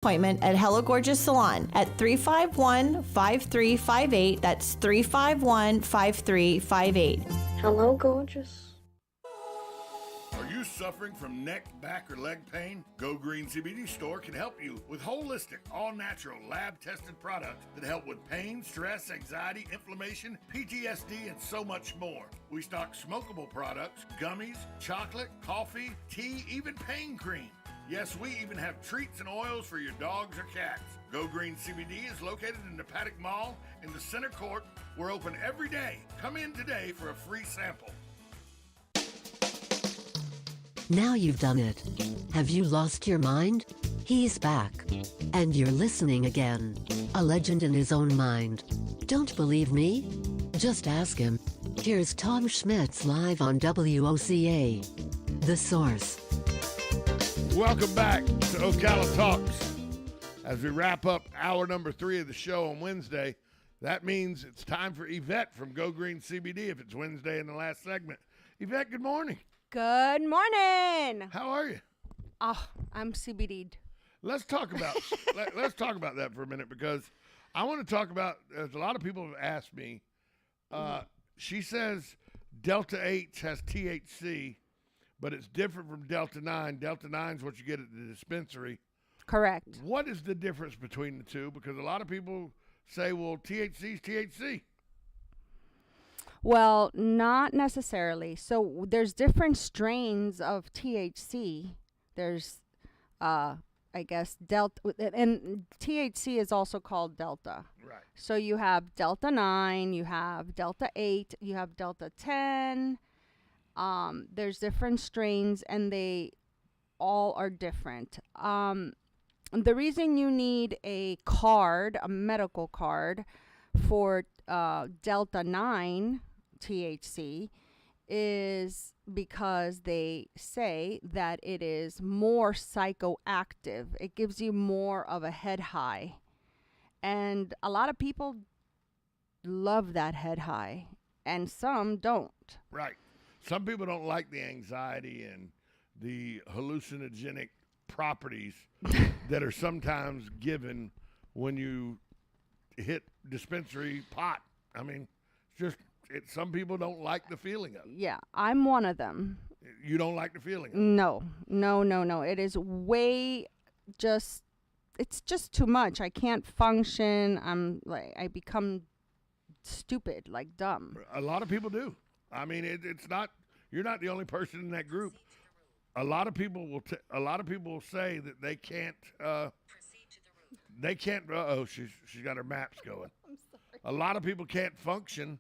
appointment at Hello Gorgeous Salon at 351-5358. That's 351-5358. Hello, gorgeous. Are you suffering from neck, back, or leg pain? Go Green CBD store can help you with holistic, all-natural, lab-tested products that help with pain, stress, anxiety, inflammation, PTSD, and so much more. We stock smokable products, gummies, chocolate, coffee, tea, even pain cream. Yes, we even have treats and oils for your dogs or cats. Go Green CBD is located in the Paddock Mall in the center court. We're open every day. Come in today for a free sample. Now you've done it. Have you lost your mind? He's back. And you're listening again. A legend in his own mind. Don't believe me? Just ask him. Here's Tom Schmitz live on WOCA. The Source. Welcome back to Ocala Talks. As we wrap up hour number 3 of the show on Wednesday, that means it's time for Yvette from Go Green CBD if it's Wednesday in the last segment. Yvette, good morning. Good morning. How are you? Oh, I'm CBD'd. Let's talk about let's talk about that for a minute, because I want to talk about, as a lot of people have asked me, she says Delta 8 has THC, but it's different from Delta 9. Delta 9 is what you get at the dispensary. Correct. What is the difference between the two? Because a lot of people say, well, THC is THC. Well, not necessarily. So there's different strains of THC. There's, I guess, Delta, and THC is also called Delta. Right. So you have Delta 9, you have Delta 8, you have Delta 10. There's different strains, and they all are different. The reason you need a card, a medical card, for Delta 9 THC is because they say that it is more psychoactive. It gives you more of a head high. And a lot of people love that head high, and some don't. Right. Some people don't like the anxiety and the hallucinogenic properties that are sometimes given when you hit dispensary pot. I mean, some people don't like the feeling of it. Yeah, I'm one of them. You don't like the feeling of it? No. It is it's just too much. I can't function. I become stupid, like dumb. A lot of people do. I mean, it's not. You're not the only person in that group. A lot of people will. A lot of people will say that they can't. They can't. She's got her maps going. I'm sorry. A lot of people can't function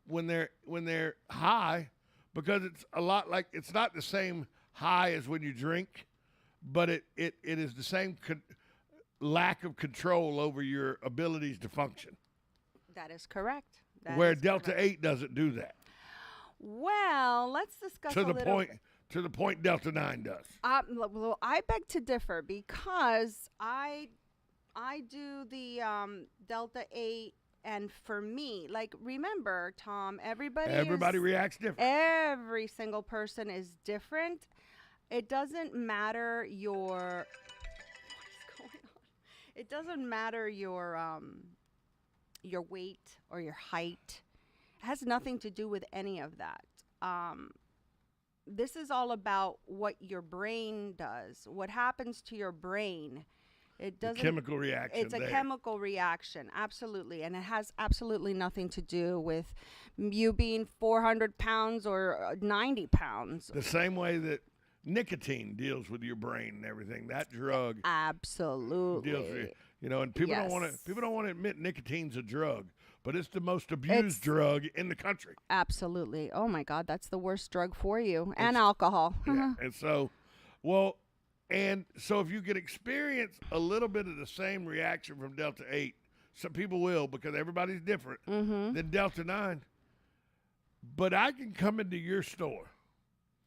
when they're high, because it's a lot like, it's not the same high as when you drink, but it is the same lack of control over your abilities to function. That is correct. Where Delta 8 doesn't do that. Well, let's discuss To the point Delta 9 does. Well, I beg to differ, because I do the Delta 8, and for me, like, remember, Tom, everybody reacts different. Every single person is different. It doesn't matter what is going on? It doesn't matter your weight or your height. It has nothing to do with any of that. This is all about what your brain does, what happens to your brain. It doesn't. Chemical reaction. It's a chemical reaction, absolutely, and it has absolutely nothing to do with you being 400 pounds or 90 pounds. The same way that nicotine deals with your brain and everything. That drug absolutely deals with, and people don't want to admit nicotine's a drug, but it's the most abused drug in the country. Absolutely. Oh my God, that's the worst drug for you. And alcohol. Yeah. And so, if you can experience a little bit of the same reaction from Delta 8, some people will, because everybody's different, than Delta 9. But I can come into your store.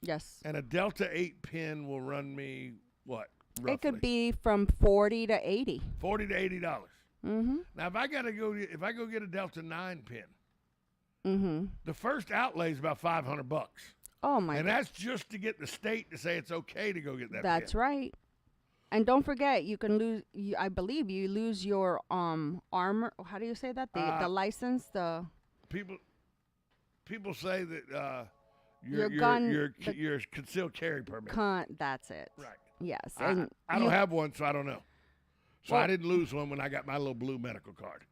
Yes. And a Delta 8 pen will run me what? Roughly? It could be from $40 to $80. $40 to $80. Now, if I go get a Delta 9 pen, the first outlay is about $500. Oh my! And that's just to get the state to say it's okay to go get that. That's pen. right. And don't forget, you can lose. I believe you lose your armor. How do you say that? The license. The people say that Your gun- your concealed carry permit. That's it. Right. Yes. I And don't have one, so I don't know. So Well- I didn't lose one when I got my little blue medical card.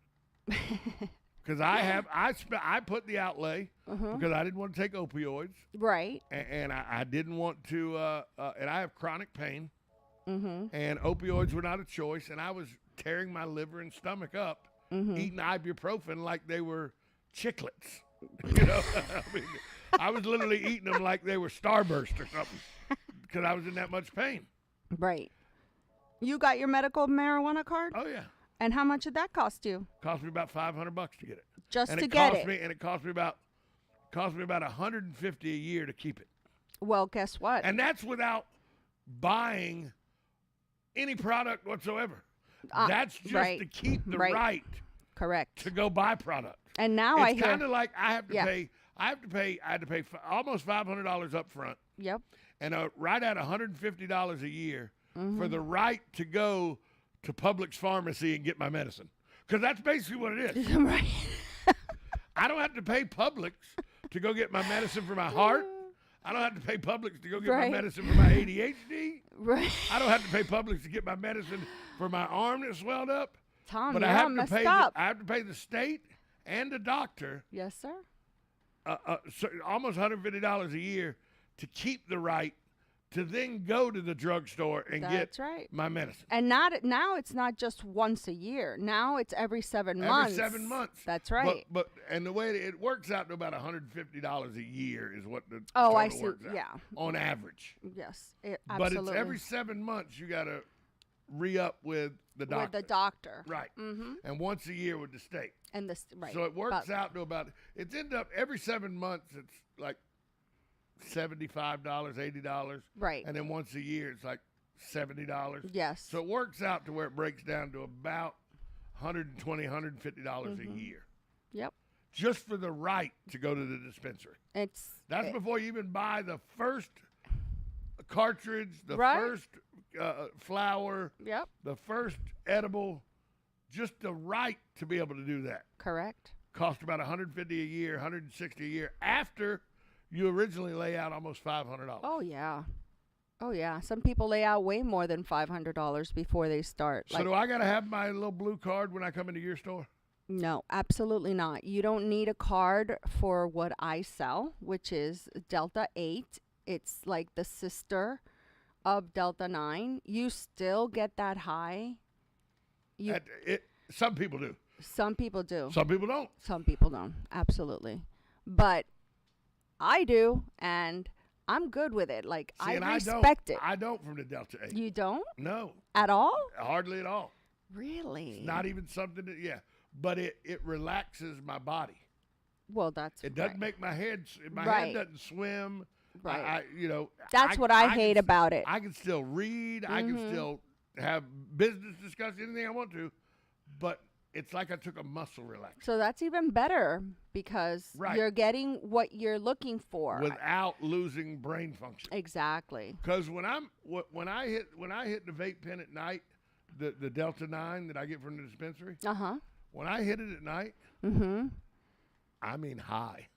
Because I put the outlay because I didn't want to take opioids, right. and I didn't want to, and I have chronic pain, Mm-hmm. and opioids were not a choice, and I was tearing my liver and stomach up, eating ibuprofen like they were chiclets. You know, I mean, I was literally eating them like they were Starburst or something because I was in that much pain. Right. You got your medical marijuana card? Oh yeah, And how much did that cost you? cost me about $500 to get it. Just And to it get cost it. me, and it cost me about $150 a year to keep it, Well, guess what? and that's without buying any product whatsoever. That's just right, to keep the right. right Correct. to go buy product. And now I It's hear. kind of like I had to Yeah. pay almost $500 up front, Yep. and right at $150 a year Mm-hmm. for the right to go to Publix pharmacy and get my medicine, because that's basically what it is. Right. I don't have to pay Publix to go get my medicine for my heart. I don't have to pay Publix to go get Right. my medicine for my ADHD. Right. I don't have to pay Publix to get my medicine for my arm that swelled up. Tom, But you're I all have to messed pay. up. I have to pay the state and the doctor Yes, sir. almost $150 a year to keep the right to then go to the drugstore and That's get right. my medicine. And now it's not just once a year. Now it's every 7 months. Every 7 months. That's right. But and the way it works out to about $150 a year is what the Oh, total I see. works out, Yeah. on average. Yes. But Absolutely. it's every 7 months you got to re-up with the doctor. With the doctor. Right. Mm-hmm. And once a year with the state. And this right. So it works But- out to about, it's end up every 7 months, it's like $75, $80. Right. And then once a year, it's like $70. Yes. So it works out to where it breaks down to about $120, $150 a year. Yep. Just for the right to go to the dispensary. That's before you even buy the first cartridge, the Right. first flower, Yep. the first edible. Just the right to be able to do that. Correct. Cost about $150 a year, $160 a year after you originally lay out almost $500. Oh yeah. Oh yeah. Some people lay out way more than $500 before they start. So do I got to have my little blue card when I come into your store? No, absolutely not. You don't need a card for what I sell, which is Delta 8. It's like the sister of Delta 9. You still get that high. Some people do. Some people do. Some people don't. Some people don't. Absolutely. But I do, and I'm good with it. Like, See, and I respect it. I don't from the Delta 8. You don't? No, At all? hardly at all. Really? Not even something that, yeah. But it relaxes my body. Well, that's It doesn't right. make my head Right. doesn't swim. Right. That's what I hate about it. I can still read. I can still have business discussion, anything I want to, but it's like I took a muscle relaxer So that's even better because Right. you're getting what you're looking for. without losing brain function. Exactly. Because when I hit the vape pen at night, the Delta 9 that I get from the dispensary, Uh-huh. when I hit it at night, Mm-hmm. I mean high.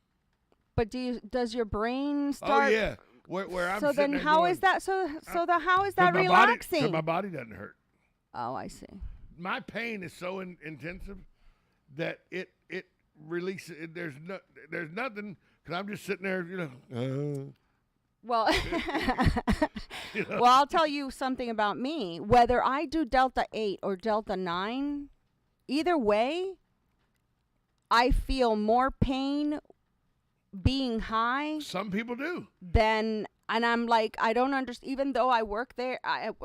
But does your brain start? Oh yeah, where I'm So sitting then there how going, is that how is that 'cause relaxing? my body doesn't hurt. Oh, I see. My pain is so intensive that it releases. There's nothing because I'm just sitting there, Well, well, I'll tell you something about me. Whether I do Delta 8 or Delta 9, either way, I feel more pain being high Some people do. than, and I'm like, I don't understand. Even though I work there,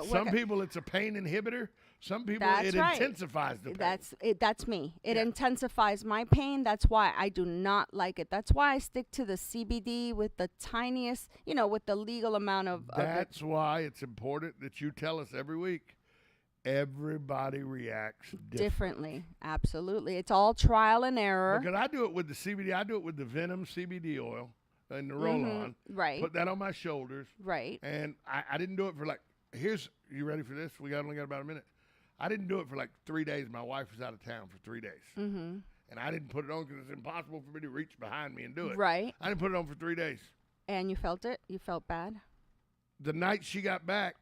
Some people it's a pain inhibitor. Some people That's it right. intensifies the pain. That's me. It Yeah. intensifies my pain. That's why I do not like it. That's why I stick to the CBD with the tiniest, with the legal amount of That's why it's important that you tell us every week. Everybody reacts differently. differently. Absolutely. It's all trial and error. Because I do it with the CBD. I do it with the Venom CBD oil and the roll-on. Right. Put that on my shoulders. Right. And I didn't do it for like You ready for this? Only got about a minute. I didn't do it for like 3 days. My wife was out of town for 3 days. Mm-hmm. And I didn't put it on because it's impossible for me to reach behind me and do it. Right. I didn't put it on for 3 days. And you felt it? You felt bad? The night she got back,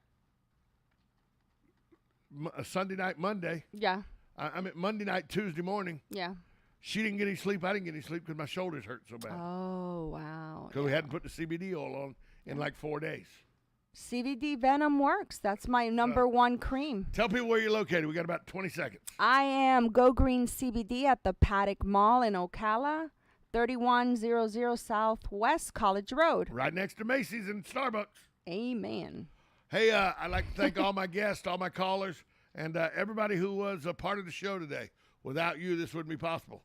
Sunday night, Monday. Yeah. I mean, Monday night, Tuesday morning. Yeah. She didn't get any sleep. I didn't get any sleep because my shoulders hurt so bad. Oh, wow. Because we hadn't put the CBD oil on in like 4 days. CBD Venom works. That's my number one cream. Tell people where you're located. We got about 20 seconds. I am Go Green CBD at the Paddock Mall in Ocala, 3100 Southwest College Road. Right next to Macy's and Starbucks. Amen. Hey, I'd like to thank all my guests, all my callers, and everybody who was a part of the show today. Without you, this wouldn't be possible.